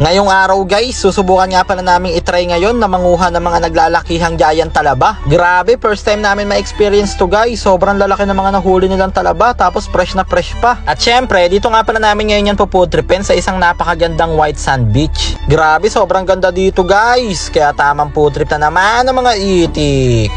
Ngayong araw guys, susubukan nga pala namin itry ngayon na manguha ng mga naglalakihang giant talaba. Grabe, first time namin ma-experience to guys. Sobrang lalaki ng mga nahuli nilang talaba, tapos fresh na fresh pa. At syempre, dito nga pala namin ngayon yan puputripin sa isang napakagandang white sand beach. Grabe, sobrang ganda dito guys. Kaya tamang putrip na naman ng mga itik.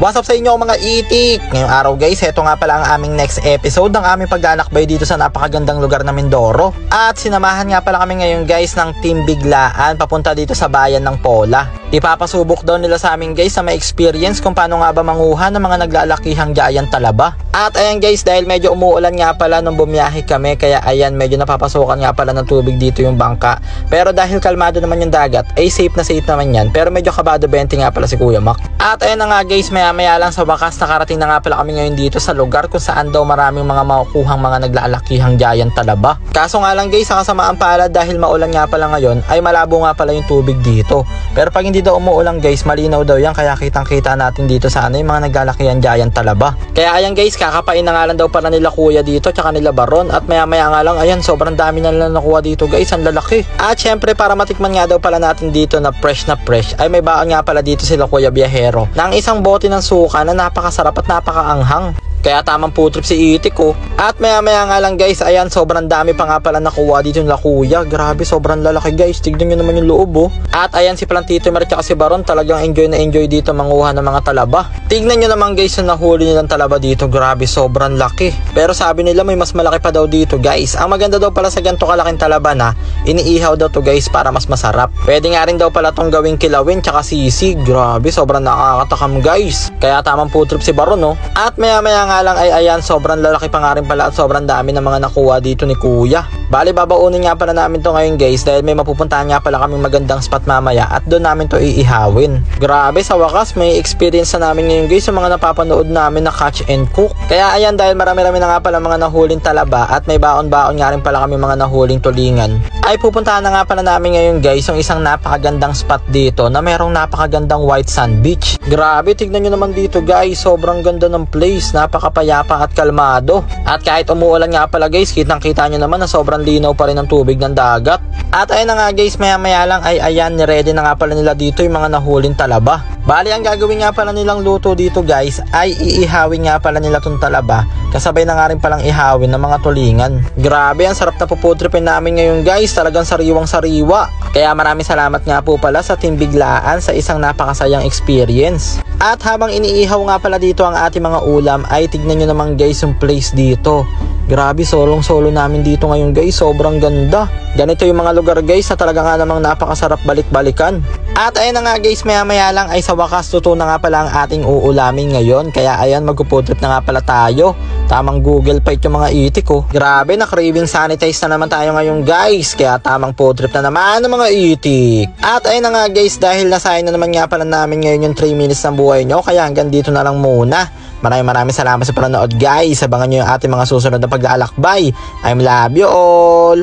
What's up sa inyo mga itik? Ngayong araw guys, heto nga pala ang aming next episode ng aming paglalakbay dito sa napakagandang lugar na Mindoro. At sinamahan nga pala kami ngayon guys ng Team Biglaan papunta dito sa bayan ng Pola. Ipapasubok daw nila sa amin guys sa may experience kung paano nga ba manguha ng mga naglalakihang giant talaba. At ayan guys, dahil medyo umuulan nga pala nung bumiyahe kami, kaya ayan medyo napapasukan nga pala ng tubig dito yung bangka. Pero dahil kalmado naman yung dagat, ay safe naman yan. Pero medyo kabado 20 nga pala si Kuya Mac. At ayan na nga guys, maya lang sa wakas nakarating na nga pala kami ngayon dito sa lugar kung saan daw maraming mga makukuhang mga naglalakihang giant talaba. Kaso nga lang guys, sa kasamaan pala dahil maulan nga pala ngayon ay malabo nga pala yung tubig dito. Pero pag hindi daw umuulan guys, malinaw daw yan, kaya kitang kita natin dito sa yung mga naglalakihang giant talaba. Kaya ayan guys, kakapain na nga lang daw pala nila Kuya dito tsaka nila Baron, at maya nga lang ayan sobrang dami na nila nakuha dito guys, ang lalaki. At syempre para matikman nga daw pala natin dito na fresh ay may baon nga pala dito sila Kuya Biyahero ng isang bote ng suka na napakasarap at napakaanghang. Kaya tamang putrip si itik ko. At maya nga lang guys, ayan sobrang dami pa nga pala nakuha dito nila Kuya. Grabe, sobrang lalaki guys, tignan nyo naman yung loob At ayan si Plantito Mer at si Baron, talagang enjoy na enjoy dito manguha ng mga talaba. Tignan nyo naman guys yung nahuli nilang talaba dito. Grabe, sobrang laki. Pero sabi nila may mas malaki pa daw dito guys. Ang maganda daw pala sa ganito kalaking talaba na iniihaw daw to guys para mas masarap. Pwede nga rin daw pala tong gawing kilawin tsaka sisig. Grabe, sobrang nakakatakam guys. Kaya tamang putrip si Baron At maya nga lang ay ayan sobrang lalaki pa nga rin pala at sobrang dami ng mga nakuha dito ni Kuya. Bali babaunin nga pala namin to ngayon guys dahil may mapupuntahan nga pala kaming magandang spot mamaya at doon namin to iihawin. Grabe, sa wakas may experience na namin ngayon guys sa mga napapanood namin na catch and cook. Kaya ayan, dahil marami na nga pala mga nahuling talaba at may baon nga rin pala kami mga nahuling tulingan, ay pupuntahan na nga pala namin ngayon guys yung isang napakagandang spot dito na merong napakagandang white sand beach. Grabe, tignan nyo naman dito guys, sobrang ganda ng place, napakapayapa at kalmado. At kahit umuulan nga pala guys, kitang kita nyo naman na sobrang linaw pa rin ng tubig ng dagat. At ayun na nga guys, maya lang ay ayan, niready na nga pala nila dito yung mga nahuling talaba. Bali ang gagawin nga pala nilang luto dito guys ay iihawin nga pala nila tong talaba, kasabay na nga rin palang ihawin ng mga tulingan. Grabe, ang sarap na puputripin namin ngayon guys, talagang sariwang sariwa. Kaya maraming salamat nga po pala sa Team Biglaan sa isang napakasayang experience. At habang iniihaw nga pala dito ang ating mga ulam ay tignan nyo naman guys yung place dito. Grabe, solo namin dito ngayon guys, sobrang ganda. Ganito yung mga lugar guys na talaga nga namang napakasarap balik-balikan. At ayun na nga guys, maya lang ay sa wakas tuto na nga pala ang ating uulamin ngayon. Kaya ayan, magpuputrip na nga pala tayo. Tamang Google Fight yung mga itik Grabe, na-craving sanitize na naman tayo ngayon guys. Kaya tamang food trip na naman ng mga itik. At ayun na nga guys, dahil nasayang na naman nga pala namin ngayon yung 3 minutes ng buhay nyo, kaya hanggang dito na lang muna. Maraming salamat sa panonood guys. Abangan nyo yung ating mga susunod na paglalakbay. I love you all.